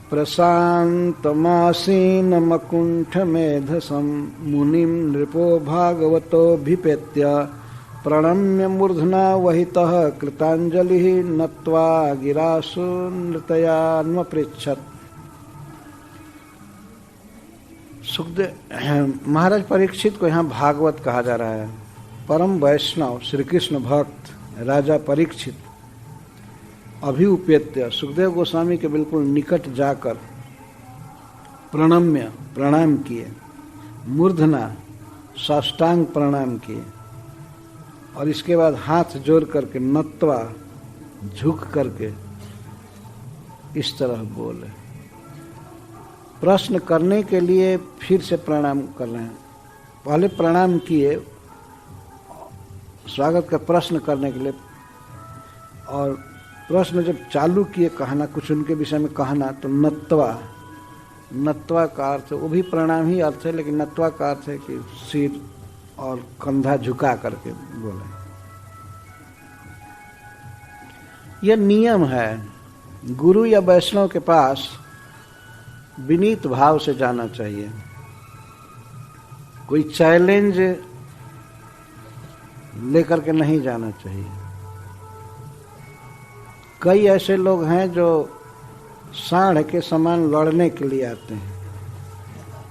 प्रशान्तमासीनमकुण्ठमेधसं मुनिं नृपो भागवतोऽभिपेत्य प्रणम्य मूर्धना वहितः कृताञ्जलिः नत्वा गिरासु नृतयान्वपृच्छत्। सुखदेव महाराज परीक्षित को यहाँ भागवत कहा जा रहा है। परम वैष्णव श्री कृष्ण भक्त राजा परीक्षित अभिउपेत्य सुखदेव गोस्वामी के बिल्कुल निकट जाकर प्रणम्य प्रणाम किए, मूर्धना साष्टांग प्रणाम किए और इसके बाद हाथ जोड़ करके नत्वा झुक करके इस तरह बोले। प्रश्न करने के लिए फिर से प्रणाम कर रहे हैं। पहले प्रणाम किए स्वागत का प्रश्न करने के लिए, और प्रश्न जब चालू किए कहना कुछ उनके विषय में कहना, तो नत्वा, नत्वा का अर्थ वो भी प्रणाम ही अर्थ है, लेकिन नत्वा का अर्थ है कि सिर और कंधा झुका करके बोले। यह नियम है, गुरु या वैष्णव के पास विनीत भाव से जाना चाहिए। कोई चैलेंज लेकर के नहीं जाना चाहिए। कई ऐसे लोग हैं जो सांड के समान लड़ने के लिए आते हैं।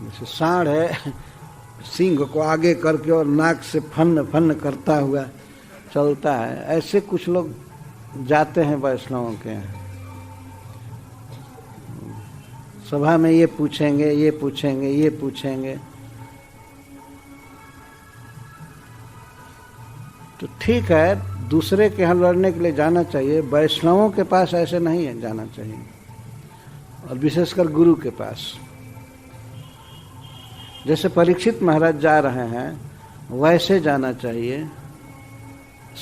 जैसे सांड है, सींग को आगे करके और नाक से फन फन करता हुआ चलता है, ऐसे कुछ लोग जाते हैं वैष्णवों के यहाँ। सभा में ये पूछेंगे, ये पूछेंगे, ये पूछेंगे। तो ठीक है, दूसरे के यहाँ लड़ने के लिए जाना चाहिए, वैष्णवों के पास ऐसे नहीं है जाना चाहिए, और विशेषकर गुरु के पास। जैसे परीक्षित महाराज जा रहे हैं वैसे जाना चाहिए,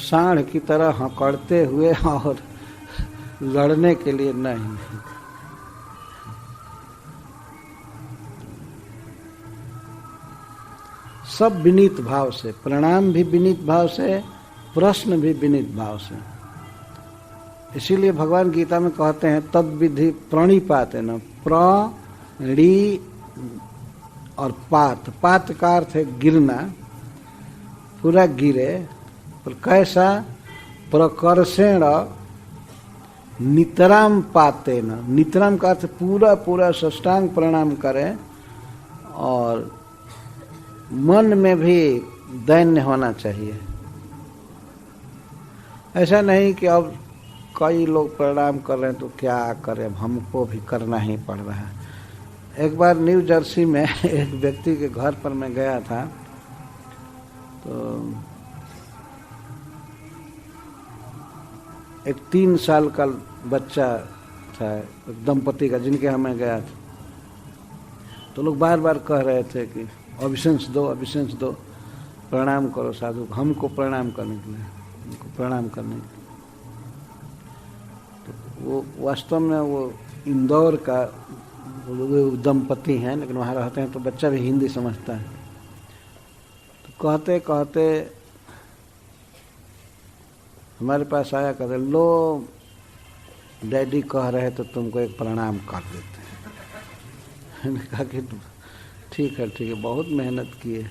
सांड की तरह हकड़ते हुए और लड़ने के लिए नहीं। सब विनीत भाव से, प्रणाम भी विनीत भाव से, प्रश्न भी विनीत भाव से। इसीलिए भगवान गीता में कहते हैं तद विधि प्रणिपाते न, प्रणि और पात। पात का अर्थ है गिरना, पूरा गिरे, पर कैसा? प्रकर्षेण नितराम पाते न। नितराम का अर्थ पूरा पूरा साष्टांग प्रणाम करें और मन में भी दैन्य होना चाहिए। ऐसा नहीं कि अब कई लोग प्रणाम कर रहे हैं तो क्या करें, हमको भी करना ही पड़ रहा है। एक बार न्यू जर्सी में एक व्यक्ति के घर पर मैं गया था, तो एक 3 साल का बच्चा था दंपति का, जिनके यहाँ मैं गया था। तो लोग बार बार कह रहे थे कि अभिशंस दो, अभिशंस दो, प्रणाम करो साधु को, हमको प्रणाम करने के लिए, हमको प्रणाम करने के लिए। तो वो वास्तव में वो इंदौर का वो दंपति हैं, लेकिन वहाँ रहते हैं तो बच्चा भी हिंदी समझता है। तो कहते कहते हमारे पास आया, कहते लो डैडी कह रहे तो तुमको एक प्रणाम कर देते हैं। मैंने कहा कि ठीक है ठीक है, बहुत मेहनत की है।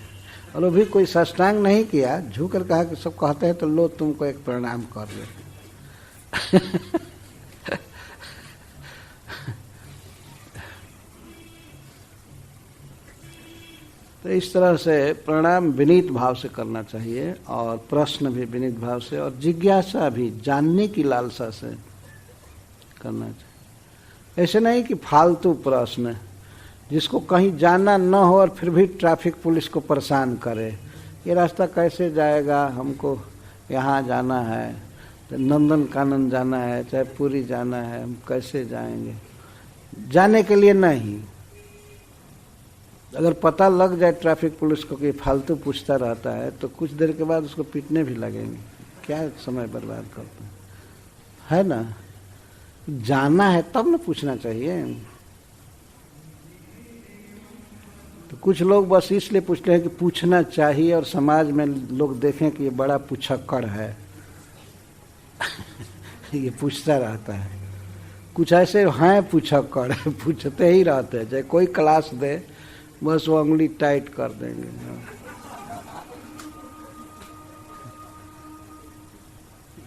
और वो भी कोई साष्टांग नहीं किया, झुक कर कहा कि सब कहते हैं तो लो तुमको एक प्रणाम कर दे। तो इस तरह से प्रणाम विनीत भाव से करना चाहिए, और प्रश्न भी विनीत भाव से, और जिज्ञासा भी जानने की लालसा से करना चाहिए। ऐसे नहीं कि फालतू प्रश्न, जिसको कहीं जाना न हो और फिर भी ट्रैफिक पुलिस को परेशान करे, ये रास्ता कैसे जाएगा, हमको यहाँ जाना है, तो नंदन कानन जाना है, चाहे पुरी जाना है, हम कैसे जाएंगे? जाने के लिए नहीं। अगर पता लग जाए ट्रैफिक पुलिस को कि फालतू पूछता रहता है, तो कुछ देर के बाद उसको पीटने भी लगेंगे। क्या समय बर्बाद करते हैं, है ना? जाना है तब न पूछना चाहिए। तो कुछ लोग बस इसलिए पूछते हैं कि पूछना चाहिए और समाज में लोग देखें कि ये बड़ा पूछक्कड़ है। ये पूछता रहता है। कुछ ऐसे हैं पूछक कर पूछते ही रहते हैं, चाहे कोई क्लास दे बस वो उंगली टाइट कर देंगे।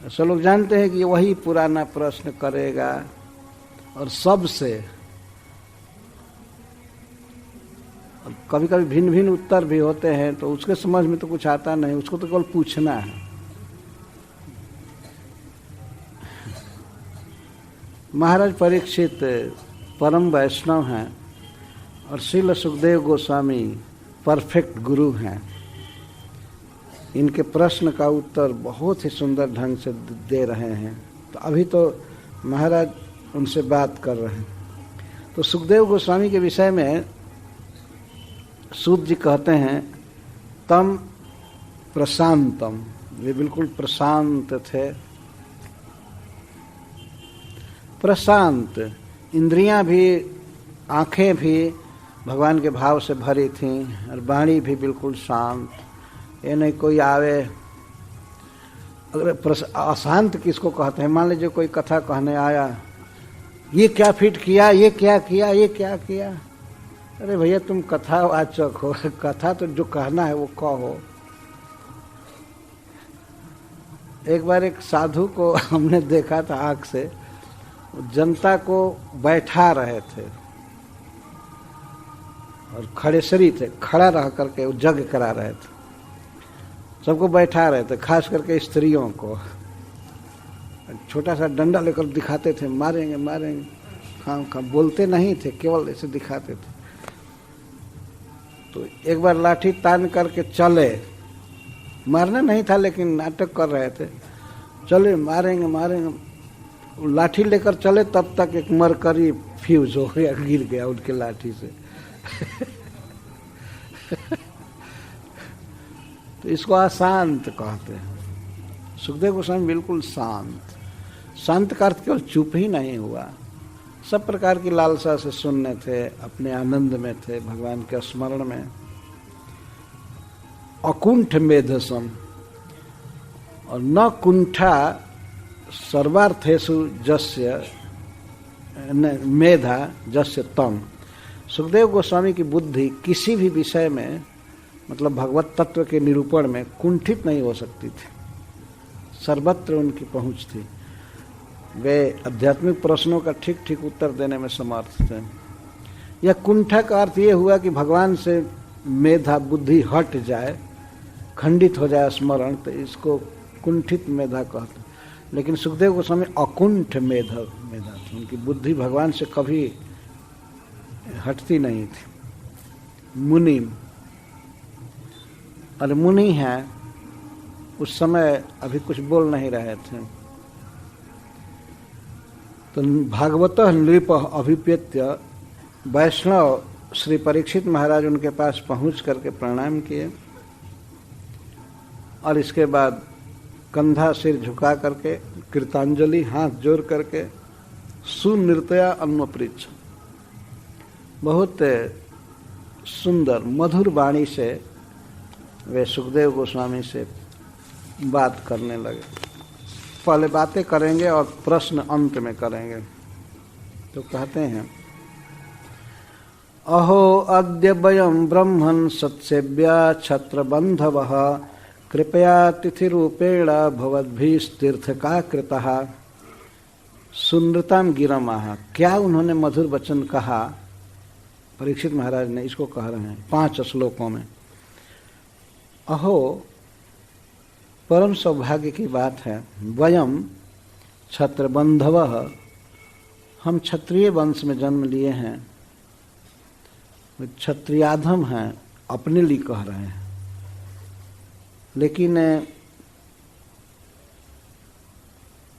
सब लोग जानते हैं कि वही पुराना प्रश्न करेगा और सबसे, और कभी कभी भिन्न भिन्न उत्तर भी होते हैं, तो उसके समझ में तो कुछ आता नहीं, उसको तो केवल पूछना है। महाराज परीक्षित परम वैष्णव हैं और श्रील सुखदेव गोस्वामी परफेक्ट गुरु हैं। इनके प्रश्न का उत्तर बहुत ही सुंदर ढंग से दे रहे हैं। तो अभी तो महाराज उनसे बात कर रहे हैं। तो सुखदेव गोस्वामी के विषय में सूत जी कहते हैं तम प्रशांतम, वे बिल्कुल प्रशांत थे। प्रशांत, इंद्रियां भी, आंखें भी भगवान के भाव से भरी थीं और वाणी भी बिल्कुल शांत। ये नहीं कोई आवे, अगर अशांत किसको कहते हैं, मान लीजिए कोई कथा कहने आया, ये क्या फिट किया, ये क्या किया, ये क्या किया। अरे भैया तुम कथावाचक हो, कथा तो जो कहना है वो कहो। एक बार एक साधु को हमने देखा था आँख से, जनता को बैठा रहे थे और खड़ेसरी थे, खड़ा रह करके वो जग करा रहे थे, सबको बैठा रहे थे, खास करके स्त्रियों को। छोटा सा डंडा लेकर दिखाते थे, मारेंगे मारेंगे, हाँ बोलते नहीं थे, केवल ऐसे दिखाते थे। तो एक बार लाठी तान करके चले, मारना नहीं था लेकिन नाटक कर रहे थे, चले मारेंगे मारेंगे, लाठी लेकर चले, तब तक एक मरकरी फ्यूज हो गया, गिर गया उनके लाठी से। तो इसको अशांत कहते हैं। सुखदेव गोस्वामी बिल्कुल शांत। शांत का अर्थ केवल चुप ही नहीं हुआ, सब प्रकार की लालसा से सुनने थे, अपने आनंद में थे, भगवान के स्मरण में। अकुंठ मेधसम, और न कुंठा सर्वार्थेषु जस्य मेधा जस्य तम। सुखदेव गोस्वामी की बुद्धि किसी भी विषय में, मतलब भगवत तत्व के निरूपण में कुंठित नहीं हो सकती थी, सर्वत्र उनकी पहुंच थी। वे आध्यात्मिक प्रश्नों का ठीक ठीक उत्तर देने में समर्थ थे। यह कुंठा का अर्थ ये हुआ कि भगवान से मेधा बुद्धि हट जाए, खंडित हो जाए स्मरण, तो इसको कुंठित मेधा कहते। लेकिन सुखदेव गोस्वामी अकुंठ मेधा थी, उनकी बुद्धि भगवान से कभी हटती नहीं थी। मुनि, और मुनि हैं, उस समय अभी कुछ बोल नहीं रहे थे। तो भागवत नृप अभिप्रेत्य वैष्णव श्री परीक्षित महाराज उनके पास पहुंच करके प्रणाम किए और इसके बाद कंधा सिर झुका करके, कृतांजलि हाथ जोड़ करके, सुनृतया अन्वपृच्छ, बहुत सुंदर मधुर वाणी से वे सुखदेव गोस्वामी से बात करने लगे। पहले बातें करेंगे और प्रश्न अंत में करेंगे। तो कहते हैं, अहो अद्य वयं ब्रह्मन् सत्सेव्या छत्रबन्धवः कृपया तिथिरूपेण भवद्भिस्तीर्थका कृतः सुनृताम गिरमाः। क्या उन्होंने मधुर वचन कहा, परीक्षित महाराज ने इसको कह रहे हैं 5 श्लोकों में। अहो, परम सौभाग्य की बात है, वयम छत्रबंधवः, हम क्षत्रिय वंश में जन्म लिए हैं, क्षत्रियाधम हैं, अपने लिए कह रहे हैं। लेकिन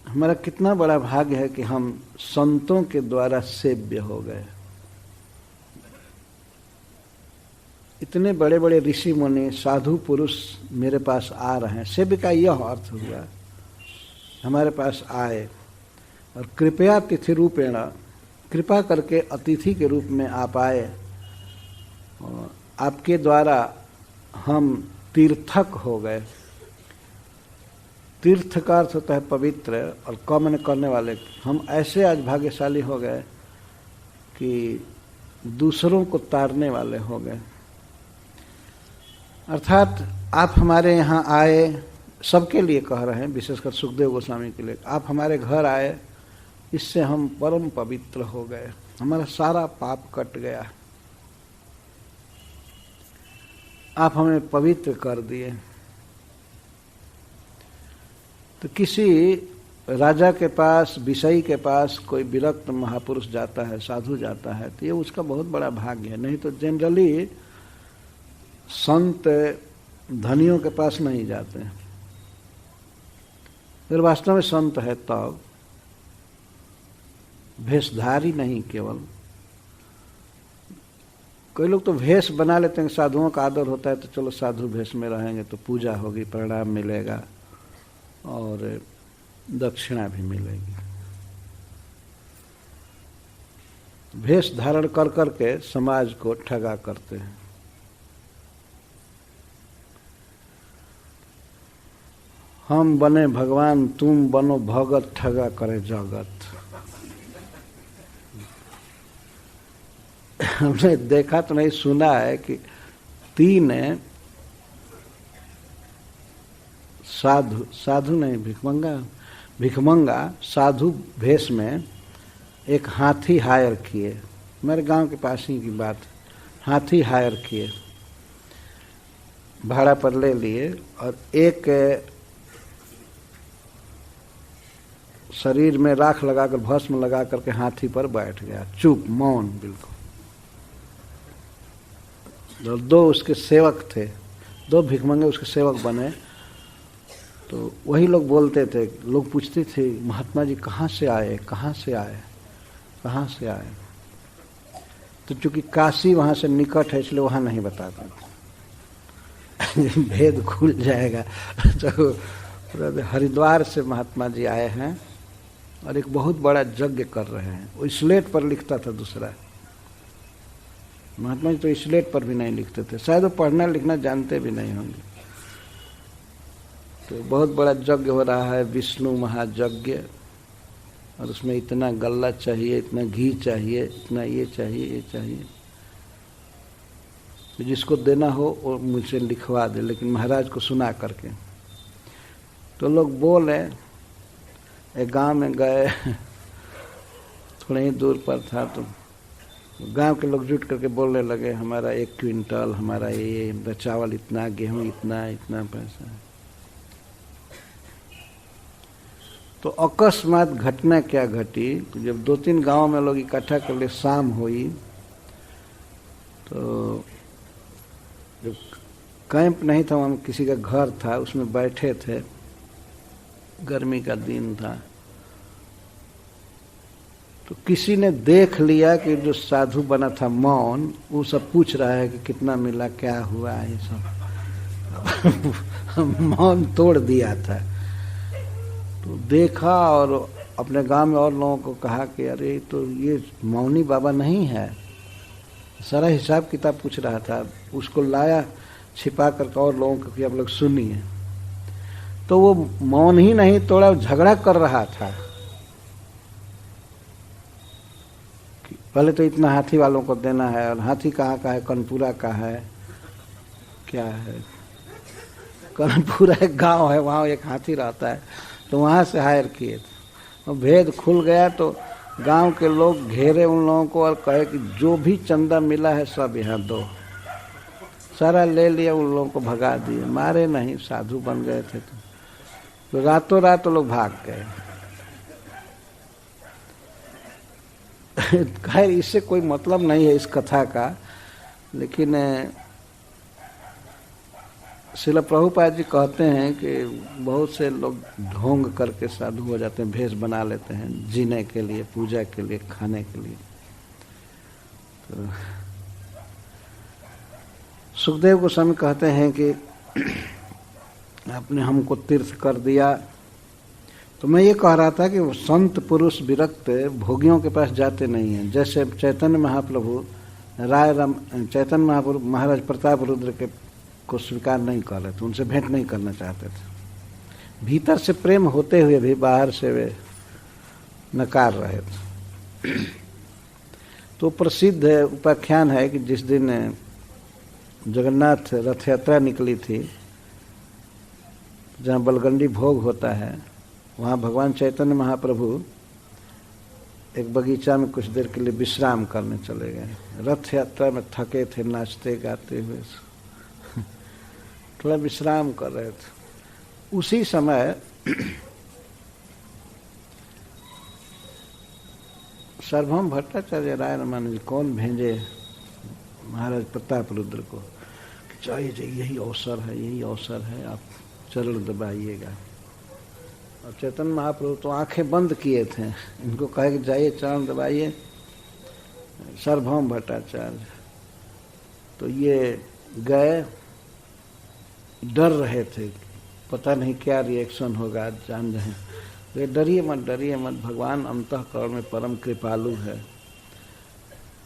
हमारा कितना बड़ा भाग्य है कि हम संतों के द्वारा सेव्य हो गए। इतने बड़े बड़े ऋषि मुनि साधु पुरुष मेरे पास आ रहे हैं। सेव्य का यह अर्थ हुआ हमारे पास आए और कृपया तिथि रूपेण, कृपा करके अतिथि के रूप में आप आए और आपके द्वारा हम तीर्थक हो गए। तीर्थ का अर्थ होता है पवित्र, और क मैंने करने वाले। हम ऐसे आज भाग्यशाली हो गए कि दूसरों को तारने वाले हो गए। अर्थात आप हमारे यहाँ आए, सबके लिए कह रहे हैं, विशेषकर सुखदेव गोस्वामी के लिए, आप हमारे घर आए, इससे हम परम पवित्र हो गए, हमारा सारा पाप कट गया, आप हमें पवित्र कर दिए। तो किसी राजा के पास, विषयी के पास कोई विरक्त महापुरुष जाता है, साधु जाता है, तो ये उसका बहुत बड़ा भाग्य है। नहीं तो जनरली संत धनियों के पास नहीं जाते हैं। अगर वास्तव में संत है तब भेषधारी नहीं, केवल कोई लोग तो भेष बना लेते हैं, साधुओं का आदर होता है तो चलो साधु भेष में रहेंगे तो पूजा होगी, प्रणाम मिलेगा और दक्षिणा भी मिलेगी। भेष धारण कर करके समाज को ठगा करते हैं। हम बने भगवान, तुम बनो भगत, ठगा करे जगत। हमने देखा तो नहीं, सुना है कि 3 साधु नहीं, भिखमंगा साधु भेष में एक हाथी हायर किए। मेरे गांव के पास ही की बात, हाथी हायर किए, भाड़ा पर ले लिए, और एक शरीर में राख लगाकर, भस्म लगा करके हाथी पर बैठ गया, चुप, मौन बिल्कुल। 2 उसके सेवक थे, 2 भिखमंगे उसके सेवक बने। तो वही लोग बोलते थे, लोग पूछते थे, महात्मा जी कहाँ से आए, कहाँ से आए, कहाँ से आए? तो चूंकि काशी वहाँ से निकट है इसलिए वहाँ नहीं बताते। भेद खुल जाएगा। तो हरिद्वार से महात्मा जी आए हैं और एक बहुत बड़ा यज्ञ कर रहे हैं। वो स्लेट पर लिखता था दूसरा, महात्मा जी तो स्लेट पर भी नहीं लिखते थे, शायद वो पढ़ना लिखना जानते भी नहीं होंगे। तो बहुत बड़ा यज्ञ हो रहा है, विष्णु महायज्ञ, और उसमें इतना गल्ला चाहिए, इतना घी चाहिए, इतना ये चाहिए, ये चाहिए। तो जिसको देना हो वो मुझसे लिखवा दे, लेकिन महाराज को सुना करके। तो लोग बोले, एक गांव में गए, थोड़े ही दूर पर था, तो गांव के लोग जुट करके बोलने लगे, हमारा 1 क्विंटल, हमारा ये चावल इतना, गेहूं इतना, इतना पैसा। तो अकस्मात घटना क्या घटी, तो जब 2-3 गांव में लोग इकट्ठा कर लिए, शाम हुई, तो जब कैंप नहीं था, वहाँ किसी का घर था, उसमें बैठे थे, गर्मी का दिन था। तो किसी ने देख लिया कि जो साधु बना था मौन, वो सब पूछ रहा है कि कितना मिला, क्या हुआ, ये सब। मौन तोड़ दिया था। तो देखा और अपने गांव में और लोगों को कहा कि अरे तो ये मौनी बाबा नहीं है, सारा हिसाब किताब पूछ रहा था। उसको लाया छिपा करके और लोगों को कि आप लोग सुनिए। तो वो मौन ही नहीं तोड़ा, झगड़ा कर रहा था। पहले तो इतना हाथी वालों को देना है, और हाथी कहाँ का है, कनपुरा का है, क्या है, कनपुरा एक गांव है, वहाँ एक हाथी रहता है, तो वहाँ से हायर किए थे। और भेद खुल गया तो गांव के लोग घेरे उन लोगों को और कहे कि जो भी चंदा मिला है सब यहाँ दो। सारा ले लिया, उन लोगों को भगा दिए, मारे नहीं, साधु बन गए थे। तो रातों रात लोग भाग गए। खैर इससे कोई मतलब नहीं है इस कथा का, लेकिन श्रील प्रभुपाद जी कहते हैं कि बहुत से लोग ढोंग करके साधु हो जाते हैं, भेष बना लेते हैं जीने के लिए, पूजा के लिए, खाने के लिए। तो सुखदेव गोस्वामी कहते हैं कि आपने हमको तीर्थ कर दिया। तो मैं ये कह रहा था कि वो संत पुरुष विरक्त भोगियों के पास जाते नहीं हैं। जैसे चैतन्य महाप्रभु चैतन्य महाप्रभु महाराज प्रताप रुद्र के को स्वीकार नहीं कर रहे थे, उनसे भेंट नहीं करना चाहते थे। भीतर से प्रेम होते हुए भी बाहर से वे नकार रहे थे। तो प्रसिद्ध उपाख्यान है कि जिस दिन जगन्नाथ रथ यात्रा निकली थी, जहाँ बलगंडी भोग होता है, वहाँ भगवान चैतन्य महाप्रभु एक बगीचा में कुछ देर के लिए विश्राम करने चले गए। रथ यात्रा में थके थे, नाचते गाते हुए थोड़ा विश्राम कर रहे थे। उसी समय सार्वभौम भट्टाचार्य राय रामानुज कौन भेजे महाराज प्रताप रुद्र को, चाहिए यही अवसर है, यही अवसर है, आप चरण दबाइएगा। और चैतन्य महाप्रभु तो आंखें बंद किए थे, इनको कहे कि जाइए चरण दबाइए सार्वभौम भट्टाचार्य। तो ये गए, डर रहे थे, पता नहीं क्या रिएक्शन होगा, आज जान रहे हैं। तो डरिए मत, भगवान अंतःकरण में परम कृपालु है,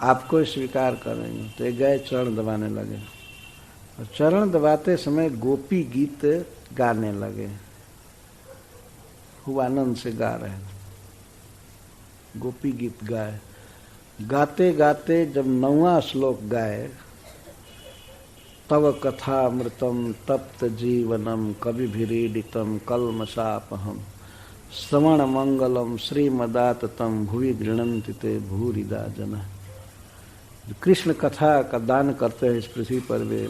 आपको स्वीकार करेंगे। तो ये गए चरण दबाने लगे, और चरण दबाते समय गोपी गीत गाने लगे, खूब आनंद से गा रहे हैं, गोपी गीत गाए। गाते गाते जब 9वां श्लोक गाए, तव कथामृतम तप्त जीवनम कविभिरीडितम कल्मषापहम श्रवण मंगलम श्रीमदाततम भुवि गृह्णन्ति ते भूरिदा जना। कृष्ण कथा का दान करते हैं इस पृथ्वी पर, वे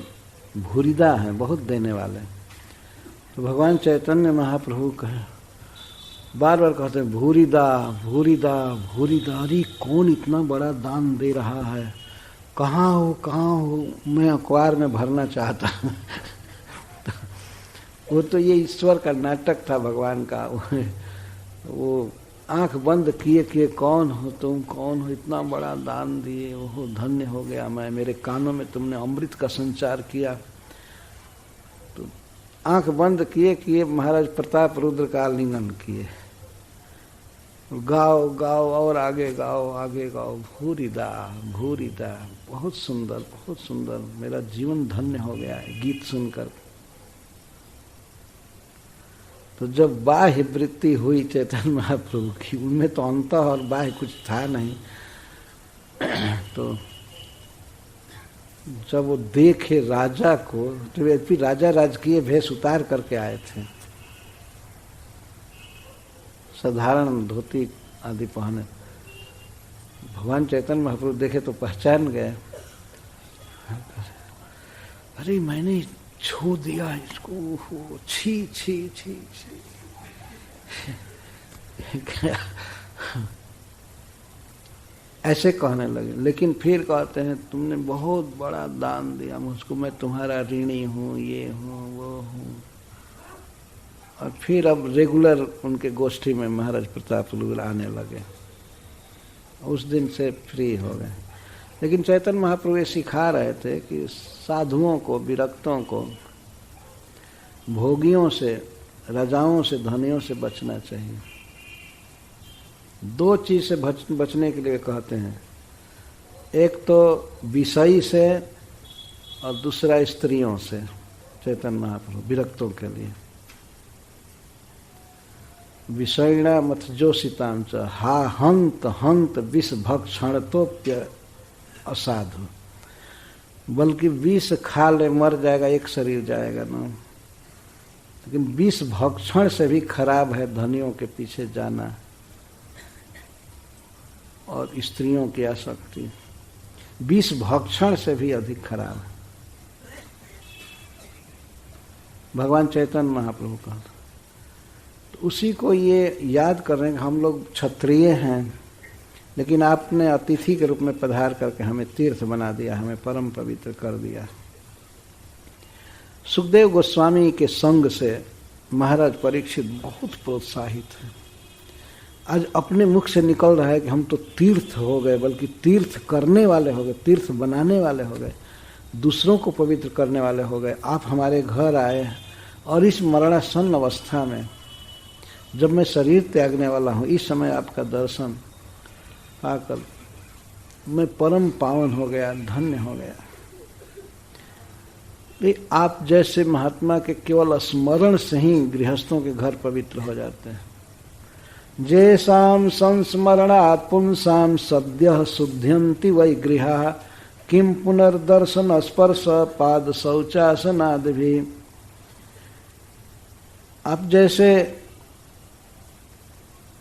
भूरिदा हैं, बहुत देने वाले। तो भगवान चैतन्य महाप्रभु कहे, बार बार कहते हैं भूरिदा भूरिदा भूरिदा। अरे कौन इतना बड़ा दान दे रहा है, कहाँ हो, मैं अखबार में भरना चाहता वो तो ये ईश्वर का नाटक था भगवान का। वो आंख बंद किए कौन हो तुम, कौन हो, इतना बड़ा दान दिए, वो धन्य हो गया मैं, मेरे कानों में तुमने अमृत का संचार किया। तो आंख बंद किए महाराज प्रताप रुद्र का आलिंगन किए, गाओ गाओ और आगे गाओ, भूरिदा भूरिदा, बहुत सुंदर, मेरा जीवन धन्य हो गया है गीत सुनकर। तो जब बाह्य वृत्ति हुई चैतन्य महाप्रभु की, उनमें तो अंतः और बाह्य कुछ था नहीं, तो जब वो देखे राजा को, तो वे राजा राजकीय भेष उतार करके आए थे, साधारण धोती आदि पहने। भगवान चैतन्य महाप्रभु देखे तो पहचान गए, अरे मैंने छू दिया इसको, छी छी छी छी ऐसे कहने लगे। लेकिन फिर कहते हैं तुमने बहुत बड़ा दान दिया मुझको, मैं तुम्हारा ऋणी हूँ, ये हूँ वो हूँ। और फिर अब रेगुलर उनके गोष्ठी में महाराज प्रताप रुद्र आने लगे, उस दिन से फ्री हो गए। लेकिन चैतन्य महाप्रभु ये सिखा रहे थे कि साधुओं को, विरक्तों को, भोगियों से, राजाओं से, धनियों से बचना चाहिए। 2 चीज से बचने के लिए कहते हैं, एक तो विषयी से और दूसरा स्त्रियों से। चैतन्य महाप्रभु विरक्तों के लिए विषयिणा मथजोषितां च हा हंत विष भक्षणतोप्य असाधु, बल्कि विष खा ले मर जाएगा, एक शरीर जाएगा ना, लेकिन विष भक्षण से भी खराब है धनियों के पीछे जाना और स्त्रियों की आसक्ति, विष भक्षण से भी अधिक खराब है। भगवान चैतन्य महाप्रभु का तो उसी को ये याद कर रहे हैं कि हम लोग क्षत्रिय हैं, लेकिन आपने अतिथि के रूप में पधार करके हमें तीर्थ बना दिया, हमें परम पवित्र कर दिया। सुखदेव गोस्वामी के संग से महाराज परीक्षित बहुत प्रोत्साहित है। आज अपने मुख से निकल रहा है कि हम तो तीर्थ हो गए, बल्कि तीर्थ करने वाले हो गए, तीर्थ बनाने वाले हो गए, दूसरों को पवित्र करने वाले हो गए। आप हमारे घर आए और इस मरणासन्न अवस्था में, जब मैं शरीर त्यागने वाला हूँ, इस समय आपका दर्शन पाकर मैं परम पावन हो गया, धन्य हो गया। ये आप जैसे महात्मा के केवल स्मरण से ही गृहस्थों के घर पवित्र हो जाते हैं। जेषाम संस्मरणात् पुंसाम सद्यः शुद्ध्यन्ति वै गृहा किम पुनर्दर्शन स्पर्श पाद शौचासनादि भी। आप जैसे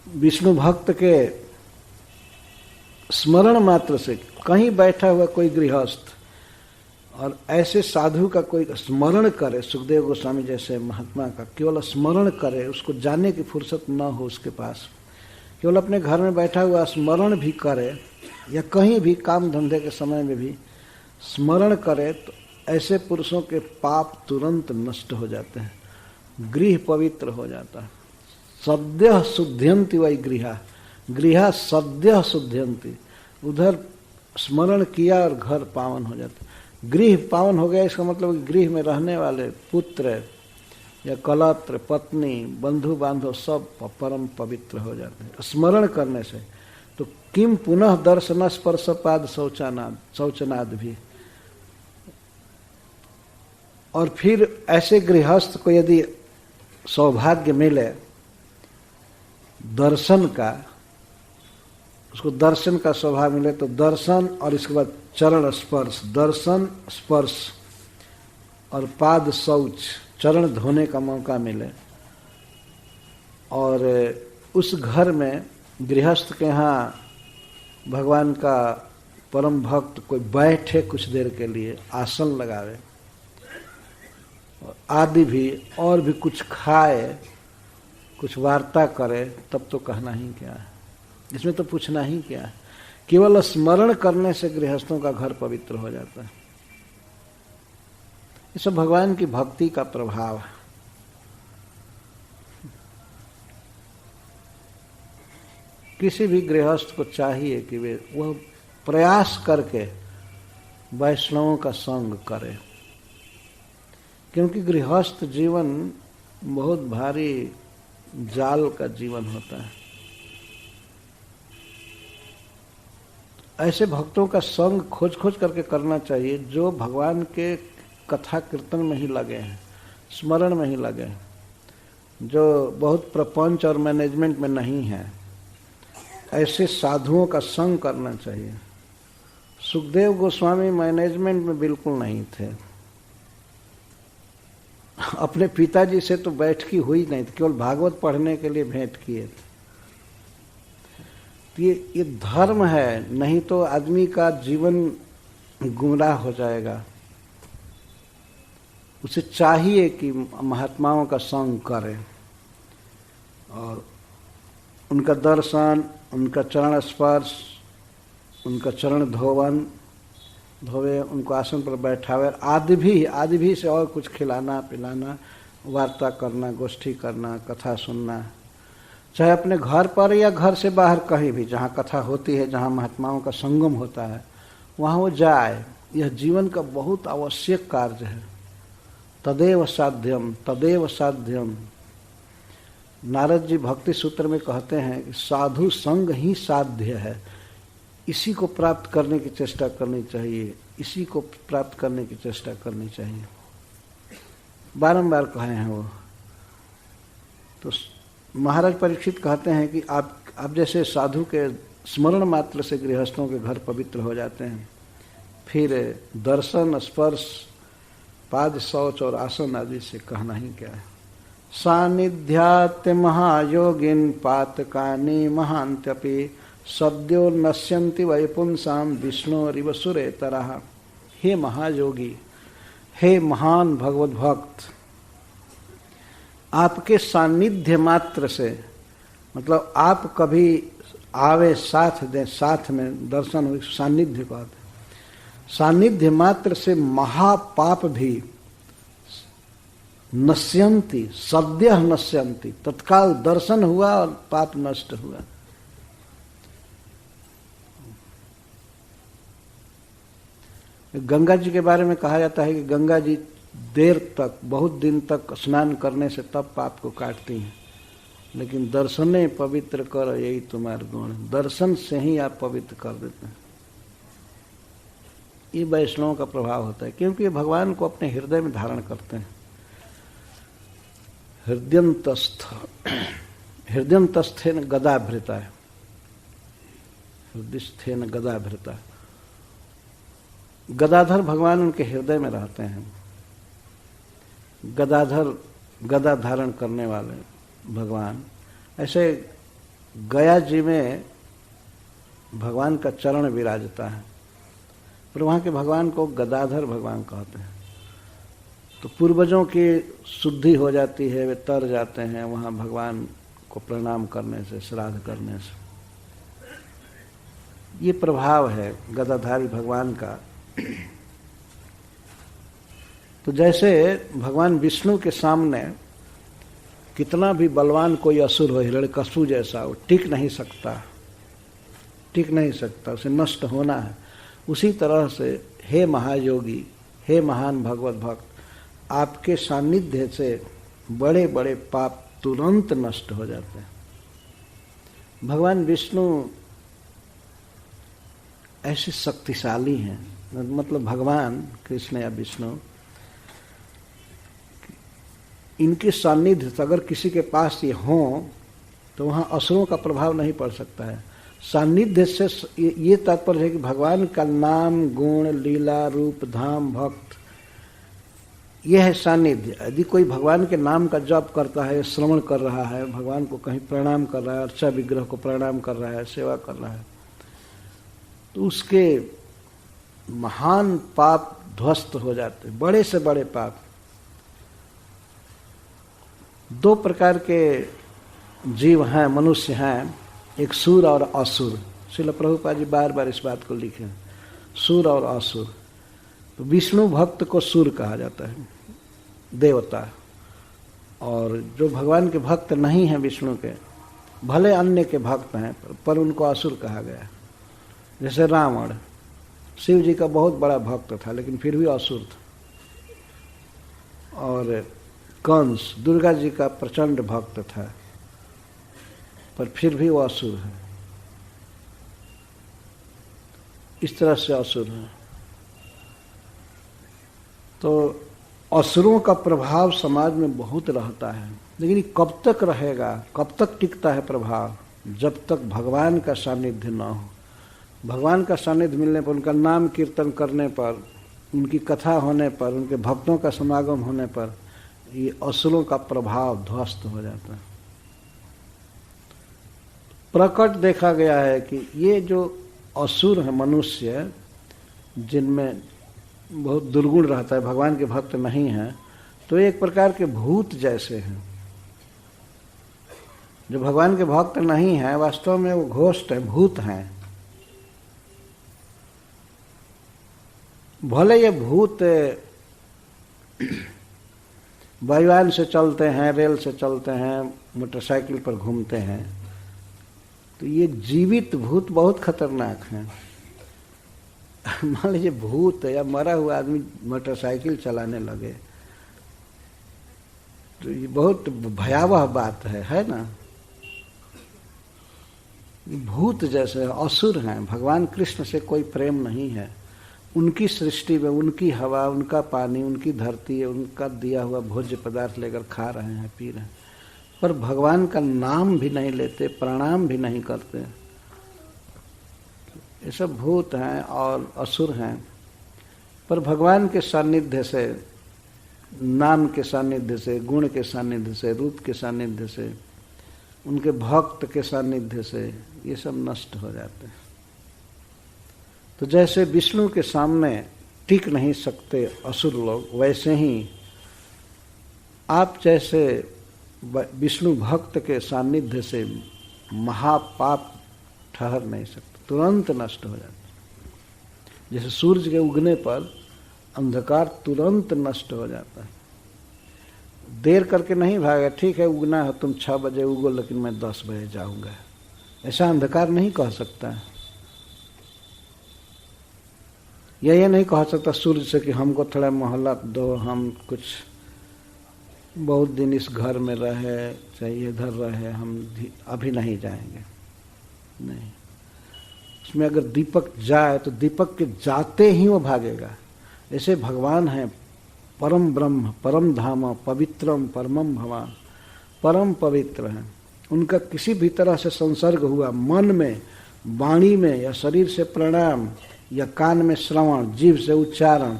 विष्णु भक्त के स्मरण मात्र से कहीं बैठा हुआ कोई गृहस्थ और ऐसे साधु का कोई स्मरण करे, सुखदेव गोस्वामी जैसे महात्मा का केवल स्मरण करे, उसको जानने की फुर्सत न हो उसके पास, केवल अपने घर में बैठा हुआ स्मरण भी करे या कहीं भी काम धंधे के समय में भी स्मरण करे, तो ऐसे पुरुषों के पाप तुरंत नष्ट हो जाते हैं, गृह पवित्र हो जाता है। सद्यः शुद्ध्यन्ति वै गृहा, गृहा सद्यः शुद्ध्यन्ति, उधर स्मरण किया और घर पावन हो जाता। गृह पावन हो गया इसका मतलब गृह में रहने वाले पुत्र या कलत्र पत्नी बंधु बांधव सब परम पवित्र हो जाते हैं स्मरण करने से। तो किम पुनः दर्शन स्पर्श पाद शौचनाद भी। और फिर ऐसे गृहस्थ को यदि सौभाग्य मिले दर्शन का, उसको दर्शन का स्वभाव मिले तो दर्शन और इसके बाद चरण स्पर्श, दर्शन स्पर्श और पाद शौच, चरण धोने का मौका मिले, और उस घर में गृहस्थ के यहाँ भगवान का परम भक्त कोई बैठे कुछ देर के लिए, आसन लगावे आदि भी, और भी कुछ खाए, कुछ वार्ता करे, तब तो कहना ही क्या है, इसमें तो पूछना ही क्या है। केवल स्मरण करने से गृहस्थों का घर पवित्र हो जाता है। ये सब भगवान की भक्ति का प्रभाव है। किसी भी गृहस्थ को चाहिए कि वह प्रयास करके वैष्णवों का संग करे, क्योंकि गृहस्थ जीवन बहुत भारी जाल का जीवन होता है। ऐसे भक्तों का संग खोज खोज करके करना चाहिए जो भगवान के कथा कीर्तन में ही लगे हैं, स्मरण में ही लगे हैं, जो बहुत प्रपंच और मैनेजमेंट में नहीं है। ऐसे साधुओं का संग करना चाहिए। सुखदेव गोस्वामी मैनेजमेंट में बिल्कुल नहीं थे, अपने पिताजी से तो बैठकी हुई नहीं थी, केवल भागवत पढ़ने के लिए भेंट किए थे। ये धर्म है, नहीं तो आदमी का जीवन गुमराह हो जाएगा। उसे चाहिए कि महात्माओं का संग करे और उनका दर्शन, उनका चरण स्पर्श, उनका चरण धोवे, उनको आसन पर बैठावे, आदि भी से और कुछ खिलाना पिलाना, वार्ता करना, गोष्ठी करना, कथा सुनना, चाहे अपने घर पर या घर से बाहर कहीं भी जहाँ कथा होती है, जहाँ महात्माओं का संगम होता है, वहाँ वो जाए। यह जीवन का बहुत आवश्यक कार्य है। तदेव साध्यम, तदेव साध्यम। नारद जी भक्ति सूत्र में कहते हैं कि साधु संग ही साध्य है। इसी को प्राप्त करने की चेष्टा करनी चाहिए, इसी को प्राप्त करने की चेष्टा करनी चाहिए। बारंबार कहे हैं वो। तो महाराज परीक्षित कहते हैं कि आप जैसे साधु के स्मरण मात्र से गृहस्थों के घर पवित्र हो जाते हैं, फिर दर्शन स्पर्श पाद शौच और आसन आदि से कहना ही क्या है। सानिध्यात्य महायोगिन पातकानि महान्त्यपि सद्यो नश्यन्ति वै पुंसाम विष्णोरिव सुरेतरः। हे महायोगी, हे महान भगवत भक्त, आपके सानिध्य मात्र से, मतलब आप कभी आवे साथ दें, साथ में दर्शन हो, सानिध्य को आते, सानिध्य मात्र से महापाप भी नश्यन्ति, सद्यः नश्यन्ति, तत्काल दर्शन हुआ और पाप नष्ट हुआ। गंगा जी के बारे में कहा जाता है कि गंगा जी देर तक, बहुत दिन तक स्नान करने से तब पाप को काटती हैं, लेकिन दर्शने पवित्र कर यही तुम्हारे गुण। दर्शन से ही आप पवित्र कर देते हैं। ये वैष्णवों का प्रभाव होता है, क्योंकि ये भगवान को अपने हृदय में धारण करते हैं। हृदयंतस्थेन गदाभृता है, हृदयस्थेन गदाभृता। गदाधर भगवान उनके हृदय में रहते हैं। गदाधर, गदा धारण करने वाले भगवान। ऐसे गया जी में भगवान का चरण विराजता है, पर वहाँ के भगवान को गदाधर भगवान कहते हैं। तो पूर्वजों की शुद्धि हो जाती है, वे तर जाते हैं वहाँ भगवान को प्रणाम करने से, श्राद्ध करने से। ये प्रभाव है गदाधारी भगवान का। तो जैसे भगवान विष्णु के सामने कितना भी बलवान कोई असुर हो, हिरण्यकश्यप जैसा, वो टिक नहीं सकता, टिक नहीं सकता, उसे नष्ट होना है। उसी तरह से हे महायोगी, हे महान भगवत भक्त, आपके सानिध्य से बड़े बड़े पाप तुरंत नष्ट हो जाते हैं। भगवान विष्णु ऐसे शक्तिशाली हैं, मतलब भगवान कृष्ण या विष्णु, इनके सानिध्य से अगर किसी के पास ये हो तो वहाँ असुरों का प्रभाव नहीं पड़ सकता है। सानिध्य से ये तात्पर्य है कि भगवान का नाम, गुण, लीला, रूप, धाम, भक्त, यह है सानिध्य। यदि कोई भगवान के नाम का जप करता है, श्रवण कर रहा है, भगवान को कहीं प्रणाम कर रहा है, अर्चा विग्रह को प्रणाम कर रहा है, सेवा कर रहा है, तो उसके महान पाप ध्वस्त हो जाते हैं, बड़े से बड़े पाप। दो प्रकार के जीव हैं, मनुष्य हैं, एक सूर और असुर। श्रील प्रभुपाद जी बार बार इस बात को लिखे हैं, सूर और असुर। तो विष्णु भक्त को सूर कहा जाता है, देवता। और जो भगवान के भक्त नहीं हैं विष्णु के, भले अन्य के भक्त हैं, पर उनको असुर कहा गया। जैसे रावण शिव जी का बहुत बड़ा भक्त था, लेकिन फिर भी असुर था। और कंस दुर्गा जी का प्रचंड भक्त था, पर फिर भी वो असुर है। इस तरह से असुर है। तो असुरों का प्रभाव समाज में बहुत रहता है, लेकिन ये कब तक रहेगा, कब तक टिकता है प्रभाव? जब तक भगवान का सानिध्य न हो। भगवान का सानिध्य मिलने पर, उनका नाम कीर्तन करने पर, उनकी कथा होने पर, उनके भक्तों का समागम होने पर, ये असुरों का प्रभाव ध्वस्त हो जाता है। प्रकट देखा गया है कि ये जो असुर है, मनुष्य जिनमें बहुत दुर्गुण रहता है, भगवान के भक्त नहीं हैं, तो एक प्रकार के भूत जैसे हैं। जो भगवान के भक्त नहीं हैं, वास्तव में वो घोष्ट है, भूत हैं। भले ये भूत वायुयान से चलते हैं, रेल से चलते हैं, मोटरसाइकिल पर घूमते हैं, तो ये जीवित भूत बहुत खतरनाक हैं। मान लीजिए भूत या मरा हुआ आदमी मोटरसाइकिल चलाने लगे, तो ये बहुत भयावह बात है ना। भूत जैसे असुर हैं, भगवान कृष्ण से कोई प्रेम नहीं है। उनकी सृष्टि में उनकी हवा, उनका पानी, उनकी धरती, उनका दिया हुआ भोज्य पदार्थ लेकर खा रहे हैं, पी रहे हैं, पर भगवान का नाम भी नहीं लेते, प्रणाम भी नहीं करते। ये सब भूत हैं और असुर हैं। पर भगवान के सानिध्य से, नाम के सानिध्य से, गुण के सानिध्य से, रूप के सानिध्य से, उनके भक्त के सानिध्य से ये सब नष्ट हो जाते हैं। तो जैसे विष्णु के सामने टिक नहीं सकते असुर लोग, वैसे ही आप जैसे विष्णु भक्त के सानिध्य से महापाप ठहर नहीं सकते, तुरंत नष्ट हो जाते। जैसे सूरज के उगने पर अंधकार तुरंत नष्ट हो जाता है। देर करके नहीं भागा, ठीक है उगना है, तुम 6 बजे उगो, लेकिन मैं 10 बजे जाऊंगा, ऐसा अंधकार नहीं कह सकता है। ये नहीं कह सकता सूर्य से कि हमको थोड़ा मोहल्ला दो, हम कुछ बहुत दिन इस घर में रहे, चाहे इधर रहे, हम अभी नहीं जाएंगे। नहीं, उसमें अगर दीपक जाए तो दीपक के जाते ही वो भागेगा। ऐसे भगवान हैं परम ब्रह्म, परम धाम, पवित्रम परमम भवान, परम पवित्र हैं। उनका किसी भी तरह से संसर्ग हुआ, मन में, वाणी में, या शरीर से प्रणाम, या कान में श्रवण, जीभ से उच्चारण,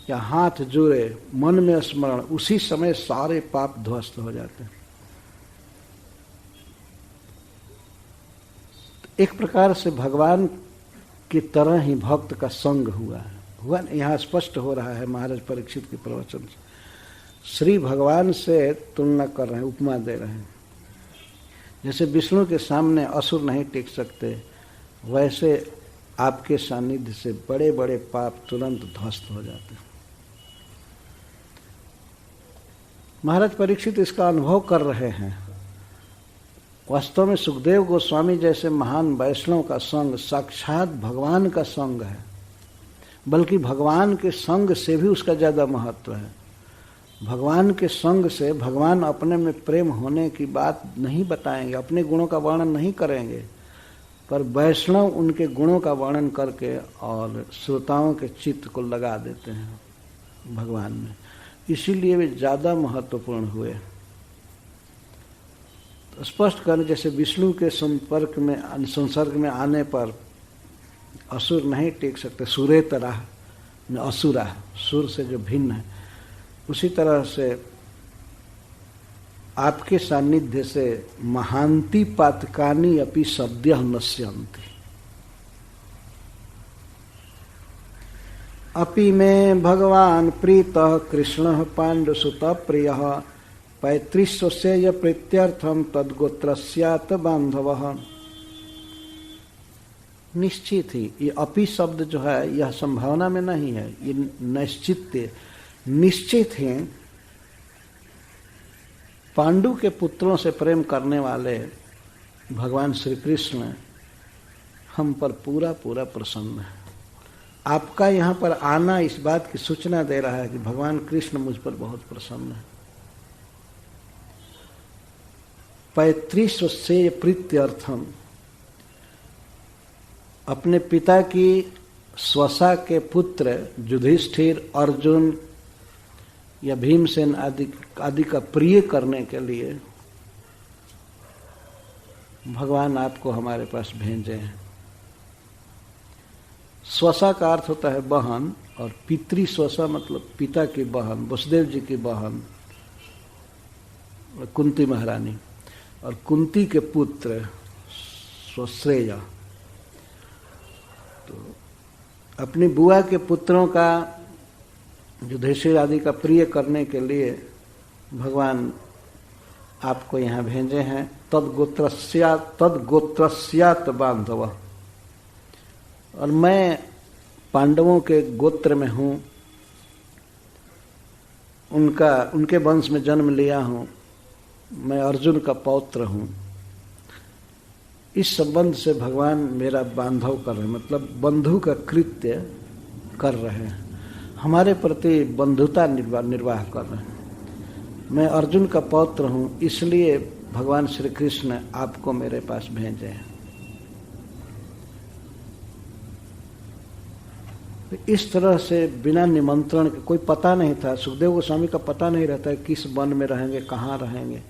या हाथ जुड़े, मन में स्मरण, उसी समय सारे पाप ध्वस्त हो जाते हैं। एक प्रकार से भगवान की तरह ही भक्त का संग हुआ है। यहाँ स्पष्ट हो रहा है महाराज परीक्षित के प्रवचन से। श्री भगवान से तुलना कर रहे हैं, उपमा दे रहे हैं। जैसे विष्णु के सामने असुर नहीं टिक सकते, वैसे आपके सानिध्य से बड़े बड़े पाप तुरंत ध्वस्त हो जाते हैं। महाराज परीक्षित इसका अनुभव कर रहे हैं। वास्तव में सुखदेव गोस्वामी जैसे महान वैष्णव का संग साक्षात भगवान का संग है, बल्कि भगवान के संग से भी उसका ज्यादा महत्व है। भगवान के संग से भगवान अपने में प्रेम होने की बात नहीं बताएंगे, अपने गुणों का वर्णन नहीं करेंगे, पर वैष्णव उनके गुणों का वर्णन करके और श्रोताओं के चित्त को लगा देते हैं भगवान में। इसीलिए वे ज्यादा महत्वपूर्ण हुए। तो स्पष्ट करें, जैसे विष्णु के संसर्ग में आने पर असुर नहीं टिक सकते, सुरेतरा में असुरा, सुर से जो भिन्न है, उसी तरह से आपके सानिध्य से महांति पातकानि अपि सद्यः नश्यन्ति। अपि में भगवान प्रीतः कृष्णः पाण्डुसुतः प्रियः पैतृस्वस्य प्रीत्यर्थम तद्गोत्रस्यात् बांधवः। निश्चित ही ये अपि शब्द जो है यह संभावना में नहीं है, ये निश्चित ही पांडु के पुत्रों से प्रेम करने वाले भगवान श्री कृष्ण हम पर पूरा पूरा प्रसन्न है। आपका यहाँ पर आना इस बात की सूचना दे रहा है कि भगवान कृष्ण मुझ पर बहुत प्रसन्न है। पैतृस्वस्य प्रीत्यर्थम, अपने पिता की स्वसा के पुत्र युधिष्ठिर, अर्जुन या भीमसेन आदि का प्रिय करने के लिए भगवान आपको हमारे पास भेजे हैं। स्वसा का अर्थ होता है बहन, और पितृ स्वसा मतलब पिता की बहन, वसुदेव जी की बहन कुंती महारानी, और कुंती के पुत्र स्वश्रेय। तो अपनी बुआ के पुत्रों का युधिष्ठिर आदि का प्रिय करने के लिए भगवान आपको यहाँ भेजे हैं। तद्गोत्रस्यात् बांधव, और मैं पांडवों के गोत्र में हूँ, उनके वंश में जन्म लिया हूँ, मैं अर्जुन का पौत्र हूँ। इस संबंध से भगवान मेरा बांधव कर रहे हैं, मतलब बंधु का कृत्य कर रहे हैं, हमारे प्रति बंधुता निर्वाह कर रहे हैं। मैं अर्जुन का पौत्र हूँ, इसलिए भगवान श्री कृष्ण आपको मेरे पास भेजे हैं। इस तरह से बिना निमंत्रण के, कोई पता नहीं था, सुखदेव गोस्वामी का पता नहीं रहता है किस वन में रहेंगे, कहाँ रहेंगे,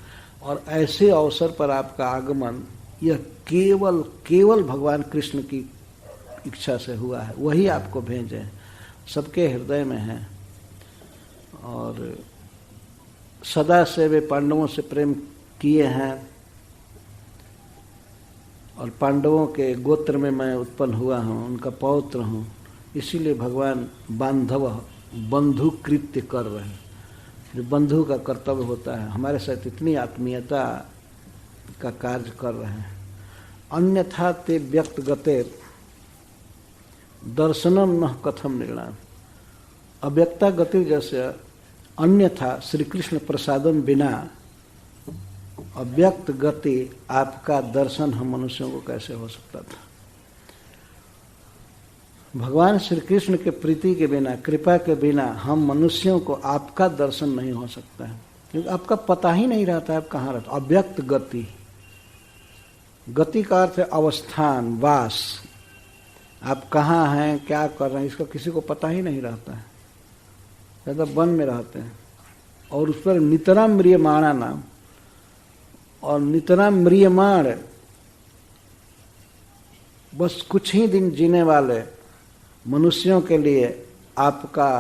और ऐसे अवसर पर आपका आगमन यह केवल भगवान कृष्ण की इच्छा से हुआ है। वही आपको भेजे हैं, सबके हृदय में है, और सदा से वे पांडवों से प्रेम किए हैं, और पांडवों के गोत्र में मैं उत्पन्न हुआ हूँ, उनका पौत्र हूँ। इसीलिए भगवान बांधव, बंधु कृत्य कर रहे हैं, जो बंधु का कर्तव्य होता है, हमारे साथ इतनी आत्मीयता का कार्य कर रहे हैं। अन्यथा ते व्यक्त गते दर्शनम न कथम निर्णाम। अव्यक्ता गति जैसे अन्यथा श्री कृष्ण प्रसादम बिना अव्यक्त गति आपका दर्शन हम मनुष्यों को कैसे हो सकता था। भगवान श्री कृष्ण के प्रीति के बिना, कृपा के बिना हम मनुष्यों को आपका दर्शन नहीं हो सकता है, क्योंकि आपका पता ही नहीं रहता है आप कहाँ रहते। अव्यक्त गति, गति का अर्थ है अवस्थान, वास, आप कहाँ हैं, क्या कर रहे हैं, इसका किसी को पता ही नहीं रहता है। ज़्यादा वन में रहते हैं और उस पर नितरा म्रियमाणा नाम, और नितरा म्रियमाण बस कुछ ही दिन जीने वाले मनुष्यों के लिए आपका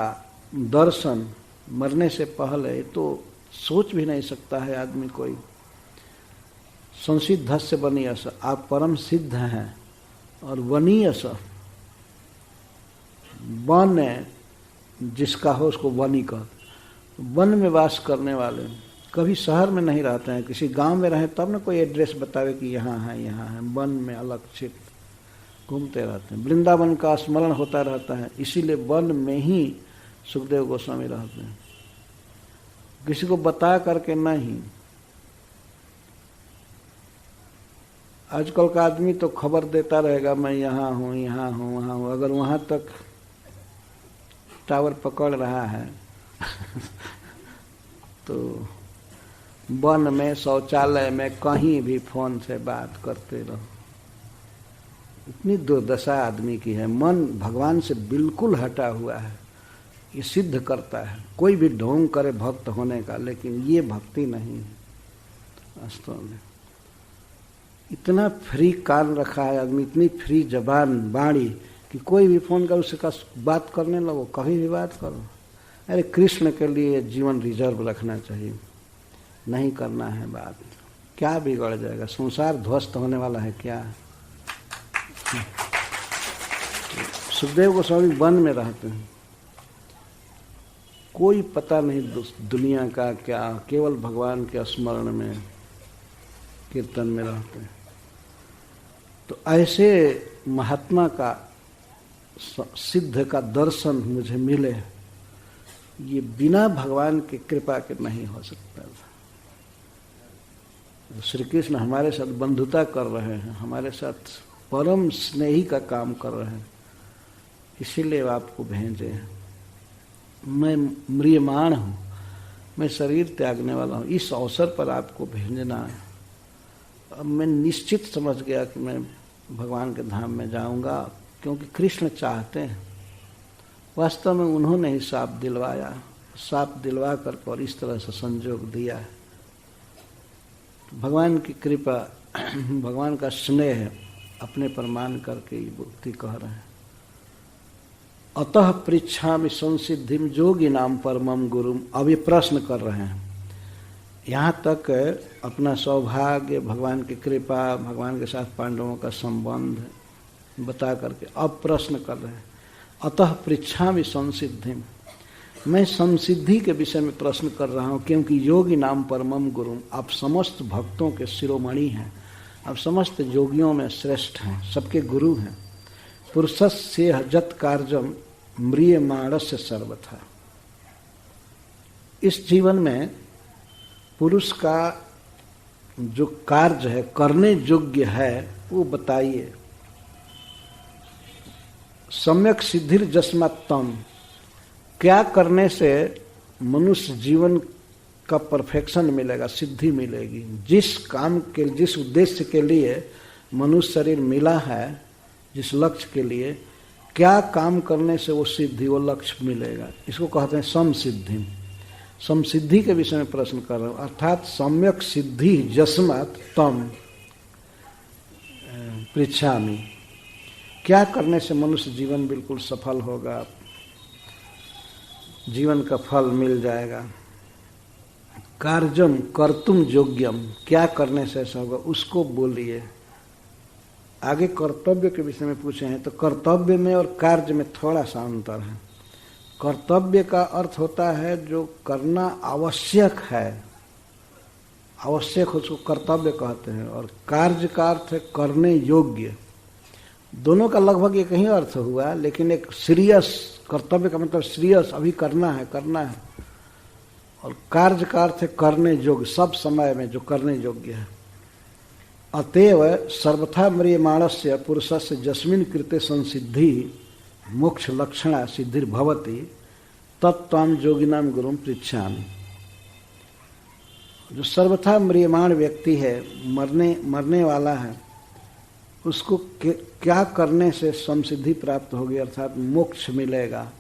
दर्शन मरने से पहले तो सोच भी नहीं सकता है आदमी कोई। संसिद्धस्य वनीयस, आप परम सिद्ध हैं, और वनीयस वन जिसका हो उसको वनी कह, वन में वास करने वाले, कभी शहर में नहीं रहते हैं, किसी गांव में रहें तब न कोई एड्रेस बतावे कि यहाँ है यहाँ है, वन में अलक्षित घूमते रहते हैं। वृंदावन का स्मरण होता रहता है, इसीलिए वन में ही सुखदेव गोस्वामी रहते हैं, किसी को बता करके नहीं। आजकल का आदमी तो खबर देता रहेगा मैं यहाँ हूँ यहाँ हूँ वहाँ हूँ, अगर वहाँ तक टावर पकड़ रहा है तो वन में शौचालय में कहीं भी फोन से बात करते रहो। इतनी दुर्दशा आदमी की है, मन भगवान से बिल्कुल हटा हुआ है। ये सिद्ध करता है, कोई भी ढोंग करे भक्त होने का, लेकिन ये भक्ति नहीं है वास्तव में। इतना फ्री कान रखा है आदमी, इतनी फ्री जबान बाणी कि कोई भी फोन कर उससे बात करने लगो, कभी भी बात करो। अरे कृष्ण के लिए जीवन रिजर्व रखना चाहिए, नहीं करना है बात, क्या बिगड़ जाएगा, संसार ध्वस्त होने वाला है क्या। सुखदेव गोस्वामी वन में रहते हैं, कोई पता नहीं दुनिया का क्या, केवल भगवान के स्मरण में कीर्तन में रहते हैं। तो ऐसे महात्मा का सिद्ध का दर्शन मुझे मिले, ये बिना भगवान की कृपा के नहीं हो सकता था। श्री कृष्ण हमारे साथ बंधुता कर रहे हैं, हमारे साथ परम स्नेही का काम कर रहे हैं, इसीलिए आपको भेजे हैं। मैं म्रियमाण हूँ, मैं शरीर त्यागने वाला हूँ, इस अवसर पर आपको भेजना है। अब मैं निश्चित समझ गया कि मैं भगवान के धाम में जाऊंगा, क्योंकि कृष्ण चाहते हैं। वास्तव में उन्होंने ही साथ दिलवाया, साथ दिलवा कर और इस तरह से संजोग दिया है। भगवान की कृपा, भगवान का स्नेह अपने पर मान करके ये भक्ति कह रहे हैं। अतः पृच्छामि संसिद्धिम जोगी नाम परमम गुरुम। अब ये प्रश्न कर रहे हैं, यहाँ तक अपना सौभाग्य, भगवान की कृपा, भगवान के साथ पांडवों का संबंध बता करके अब प्रश्न कर रहे हैं। अतः पृच्छामि संसिद्धिम, मैं संसिद्धि के विषय में प्रश्न कर रहा हूँ, क्योंकि योगी नाम परमम गुरुम, आप समस्त भक्तों के शिरोमणि हैं, आप समस्त योगियों में श्रेष्ठ हैं, सबके गुरु हैं। पुरुषस्य जत कार्यम म्रियमाणस्य सर्वथा। इस जीवन में पुरुष का जो कार्य है, करने योग्य है, वो बताइए। सम्यक सिद्धिर जस्मत्तम, क्या करने से मनुष्य जीवन का परफेक्शन मिलेगा, सिद्धि मिलेगी। जिस काम के, जिस उद्देश्य के लिए मनुष्य शरीर मिला है, जिस लक्ष्य के लिए, क्या काम करने से वो सिद्धि, वो लक्ष्य मिलेगा, इसको कहते हैं समसिद्धि। समसिद्धि के विषय में प्रश्न कर रहा हूँ, अर्थात सम्यक सिद्धि जस्मात् तम पृच्छामि, क्या करने से मनुष्य जीवन बिल्कुल सफल होगा, जीवन का फल मिल जाएगा। कार्यम कर्तुम योग्यम, क्या करने से ऐसा होगा, उसको बोलिए। आगे कर्तव्य के विषय में पूछे हैं, तो कर्तव्य में और कार्य में थोड़ा सा अंतर है। कर्तव्य का अर्थ होता है जो करना आवश्यक है, आवश्यक उसको कर्तव्य कहते हैं, और कार्य का अर्थ है करने योग्य। दोनों का लगभग एक ही अर्थ हुआ, लेकिन एक सीरियस, कर्तव्य का मतलब सीरियस, अभी करना है, और कार्य का अर्थ है करने योग्य, सब समय में जो करने योग्य है। अतएव सर्वथा म्रियमाणस्य पुरुषस्य जस्मिन् कृते संसिद्धि मोक्ष लक्षणा सिद्धिर्भवति तत्त्वं योगिनां गुरुं पृच्छामि। जो सर्वथा म्रियमाण व्यक्ति है, मरने वाला है, उसको क्या करने से समसिद्धि प्राप्त होगी, अर्थात मोक्ष मिलेगा,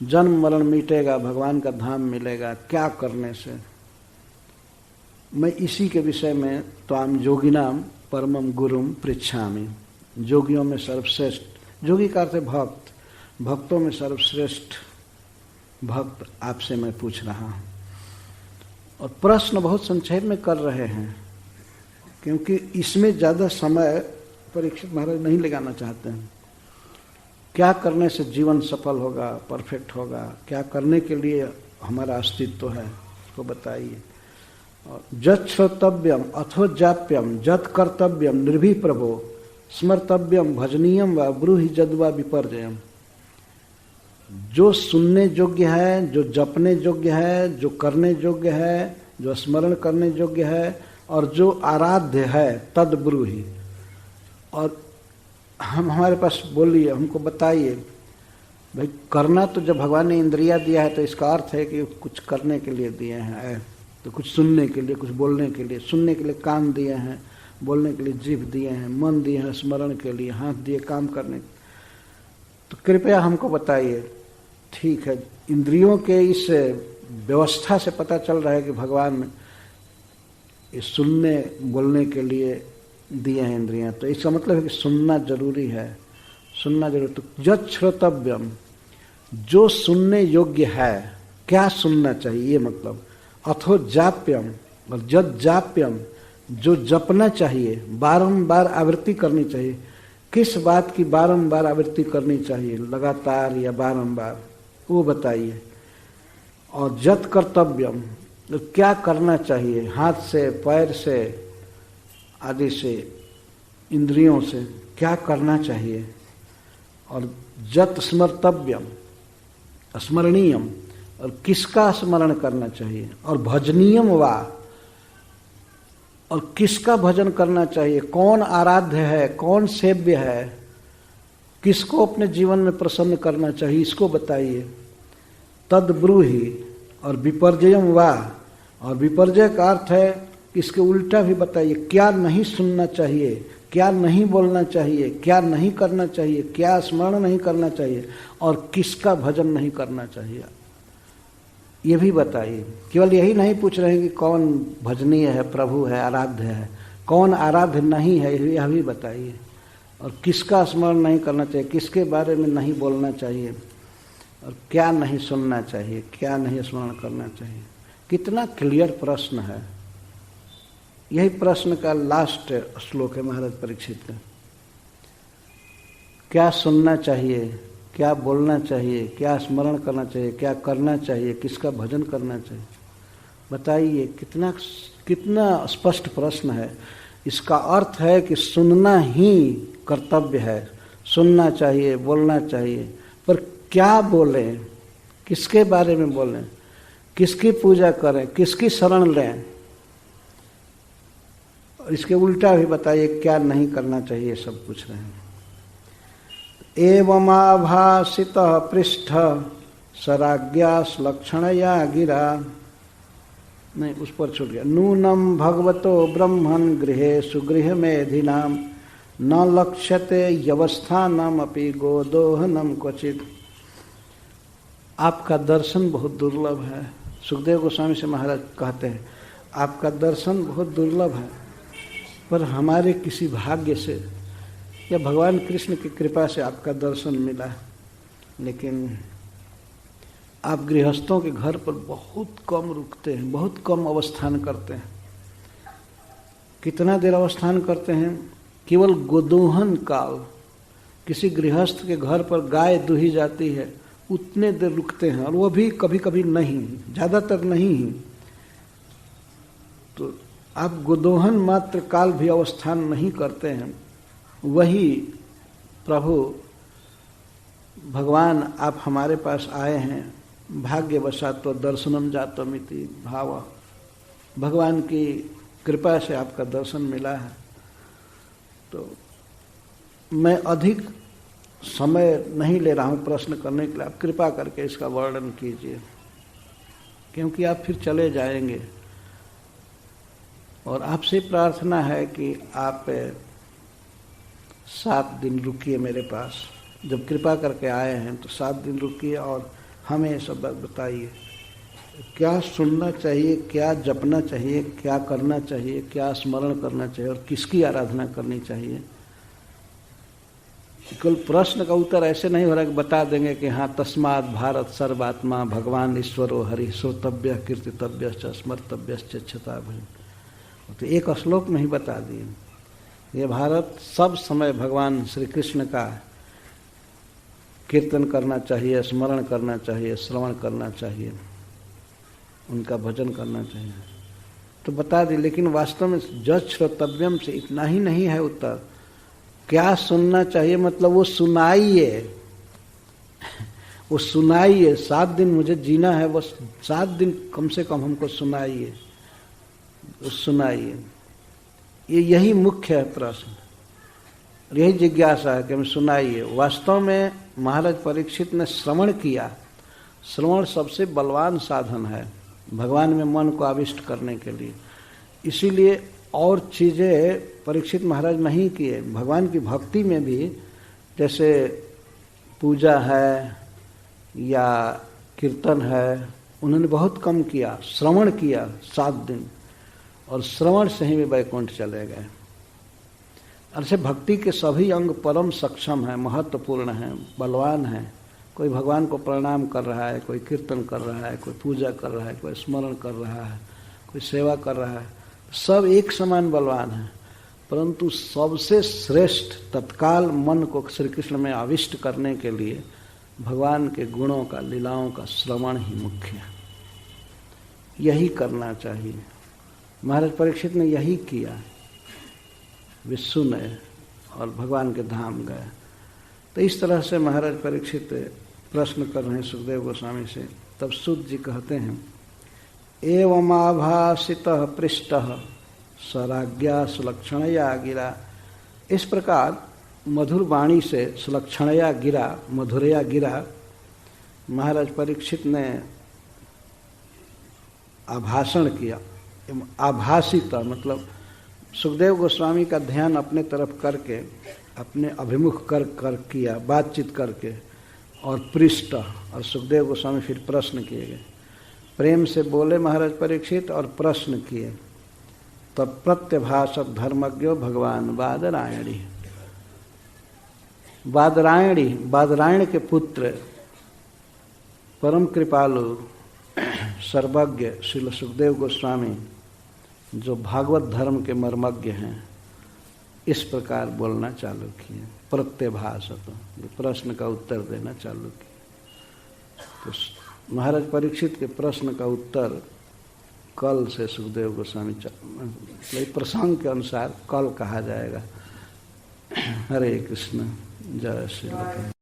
जन्म मरण मिटेगा, भगवान का धाम मिलेगा, क्या करने से। मैं इसी के विषय में त्वाम योगिनाम परमम गुरुम पृच्छामि, जोगियों में सर्वश्रेष्ठ, जोगी का अर्थ है भक्त, भक्तों में सर्वश्रेष्ठ भक्त आपसे मैं पूछ रहा हूँ। और प्रश्न बहुत संक्षेप में कर रहे हैं, क्योंकि इसमें ज़्यादा समय परीक्षित महाराज नहीं लगाना चाहते हैं। क्या करने से जीवन सफल होगा, परफेक्ट होगा, क्या करने के लिए हमारा अस्तित्व है, तो बताइए। और जत श्रोतव्यम अथो जाप्यम जत कर्तव्यम निर्भी प्रभो स्मर्तव्यम भजनीयम व ब्रूहि जद्वा विपर्जयम। जो सुनने योग्य है, जो जपने योग्य है, जो करने योग्य है, जो स्मरण करने योग्य है, और जो आराध्य है तद ब्रूहि। और हमारे पास बोलिए, हमको बताइए भाई, करना तो जब भगवान ने इंद्रियां दिया है तो इसका अर्थ है कि कुछ करने के लिए दिए हैं, तो कुछ सुनने के लिए, कुछ बोलने के लिए। सुनने के लिए कान दिए हैं, बोलने के लिए जीभ दिए हैं, मन दिए हैं स्मरण के लिए, हाथ दिए काम करने। तो कृपया हमको बताइए। ठीक है, इंद्रियों के इस व्यवस्था से पता चल रहा है कि भगवान ये सुनने बोलने के लिए दिए हैं इंद्रियां, तो इसका मतलब है कि सुनना जरूरी है, सुनना जरूरी। तो जत श्रोतव्यम, जो सुनने योग्य है, क्या सुनना चाहिए ये मतलब। अथो जाप्यम, और जत जाप्यम, जो जपना चाहिए, बारंबार आवृत्ति करनी चाहिए। किस बात की बारंबार आवृत्ति करनी चाहिए, लगातार या बारंबार, वो बताइए। और जत कर्तव्यम, तो क्या करना चाहिए, हाथ से, पैर से, आदि से, इंद्रियों से क्या करना चाहिए। और जत स्मर्तव्यम, स्मरणीयम, और किसका स्मरण करना चाहिए। और भजनीयम वा, और किसका भजन करना चाहिए, कौन आराध्य है, कौन सेव्य है, किसको अपने जीवन में प्रसन्न करना चाहिए, इसको बताइए। तद ब्रूहि, और विपर्जयम वा, और विपर्जय का अर्थ है कि इसके उल्टा भी बताइए। क्या नहीं सुनना चाहिए, क्या नहीं बोलना चाहिए, क्या नहीं करना चाहिए, क्या स्मरण नहीं करना चाहिए, और किसका भजन नहीं करना चाहिए, ये भी बताइए। केवल यही नहीं पूछ रहे हैं कि कौन भजनीय है, प्रभु है, आराध्य है, कौन आराध्य नहीं है, यह भी बताइए। और किसका स्मरण नहीं करना चाहिए, किसके बारे में नहीं बोलना चाहिए, और क्या नहीं सुनना चाहिए, क्या नहीं स्मरण करना चाहिए। कितना क्लियर प्रश्न है। यही प्रश्न का लास्ट श्लोक है महाराज परीक्षित का। क्या सुनना चाहिए, क्या बोलना चाहिए, क्या स्मरण करना चाहिए, क्या करना चाहिए, किसका भजन करना चाहिए, बताइए। कितना कितना स्पष्ट प्रश्न है। इसका अर्थ है कि सुनना ही कर्तव्य है, सुनना चाहिए, बोलना चाहिए, पर क्या बोलें, किसके बारे में बोलें, किसकी पूजा करें, किसकी शरण लें, और इसके उल्टा भी बताइए क्या नहीं करना चाहिए, सब पूछ रहे हैं। एवमाभासितः पृष्ठ सराज्ञास लक्षणया गिरा, नहीं उस पर छूट गया। नूनम भगवतो ब्रह्मन् गृहेषु गृहमेधिनाम न लक्ष्यते यवस्थानम अपि गोदोहनम क्वचित। आपका दर्शन बहुत दुर्लभ है। सुखदेव गोस्वामी से महाराज कहते हैं आपका दर्शन बहुत दुर्लभ है, पर हमारे किसी भाग्य से या भगवान कृष्ण की कृपा से आपका दर्शन मिला। लेकिन आप गृहस्थों के घर पर बहुत कम रुकते हैं, बहुत कम अवस्थान करते हैं। कितना देर अवस्थान करते हैं? केवल गोदोहन काल। किसी गृहस्थ के घर पर गाय दुही जाती है, उतने देर रुकते हैं, और वो भी कभी कभी नहीं, ज़्यादातर नहीं ही। तो आप गोदोहन मात्र काल भी अवस्थान नहीं करते हैं। वही प्रभु भगवान आप हमारे पास आए हैं, भाग्यवशात तो दर्शनम जातमिति भाव, भगवान की कृपा से आपका दर्शन मिला है। तो मैं अधिक समय नहीं ले रहा हूँ प्रश्न करने के लिए, आप कृपा करके इसका वर्णन कीजिए, क्योंकि आप फिर चले जाएंगे। और आपसे प्रार्थना है कि आप 7 दिन रुकिए मेरे पास, जब कृपा करके आए हैं तो 7 दिन रुकिए और हमें ये सब बताइए, क्या सुनना चाहिए, क्या जपना चाहिए, क्या करना चाहिए, क्या स्मरण करना चाहिए और किसकी आराधना करनी चाहिए। केवल प्रश्न का उत्तर ऐसे नहीं हो रहा कि बता देंगे कि हाँ तस्मात् भारत सर्वात्मा भगवान ईश्वरो हरि श्रोतव्य कीर्तितव्य स्मर्तव्य क्षता भय, तो एक श्लोक में ही बता दिए। ये भारत सब समय भगवान श्री कृष्ण का कीर्तन करना चाहिए, स्मरण करना चाहिए, श्रवण करना चाहिए, उनका भजन करना चाहिए, तो बता दी। लेकिन वास्तव में जज श्रोतव्यम से इतना ही नहीं है उत्तर। क्या सुनना चाहिए मतलब वो सुनाइए, वो सुनाइए। 7 दिन मुझे जीना है, वो 7 दिन कम से कम हमको सुनाइए, सुनाइए। यही मुख्य है प्रश्न, यही जिज्ञासा है कि हम सुनाइए। वास्तव में महाराज परीक्षित ने श्रवण किया। श्रवण सबसे बलवान साधन है भगवान में मन को आविष्ट करने के लिए। इसीलिए और चीज़ें परीक्षित महाराज नहीं किए। भगवान की भक्ति में भी जैसे पूजा है या कीर्तन है, उन्होंने बहुत कम किया। श्रवण किया 7 दिन, और श्रवण से ही वे वैकुंठ चले गए। ऐसे भक्ति के सभी अंग परम सक्षम हैं, महत्वपूर्ण हैं, बलवान हैं। कोई भगवान को प्रणाम कर रहा है, कोई कीर्तन कर रहा है, कोई पूजा कर रहा है, कोई स्मरण कर रहा है, कोई सेवा कर रहा है, सब एक समान बलवान है। परंतु सबसे श्रेष्ठ तत्काल मन को श्री कृष्ण में आविष्ट करने के लिए भगवान के गुणों का, लीलाओं का श्रवण ही मुख्य है। यही करना चाहिए। महाराज परीक्षित ने यही किया, वे सुने और भगवान के धाम गए। तो इस तरह से महाराज परीक्षित प्रश्न कर रहे हैं सुखदेव गोस्वामी से। तब सूत जी कहते हैं, एवमाभासितः पृष्टः स्वराज्ञा सुलक्षणया गिरा। इस प्रकार मधुर वाणी से सुलक्षणया गिरा, मधुरया गिरा, महाराज परीक्षित ने आभाषण किया। आभासित मतलब सुखदेव गोस्वामी का ध्यान अपने तरफ करके, अपने अभिमुख कर किया, बातचीत करके, और पृष्ठ, और सुखदेव गोस्वामी फिर प्रश्न किए गए। प्रेम से बोले महाराज परीक्षित और प्रश्न किए। तब प्रत्यभाषक धर्मज्ञो भगवान बादरायणी। बादरायण के पुत्र परम कृपालु सर्वज्ञ श्रील सुखदेव गोस्वामी, जो भागवत धर्म के मर्मज्ञ हैं, इस प्रकार बोलना चालू किए। प्रत्यभाषक, प्रश्न का उत्तर देना चालू किए। तो महाराज परीक्षित के प्रश्न का उत्तर कल से सुखदेव गोस्वामी, प्रसंग के अनुसार कल कहा जाएगा। हरे कृष्ण, जय श्री राम।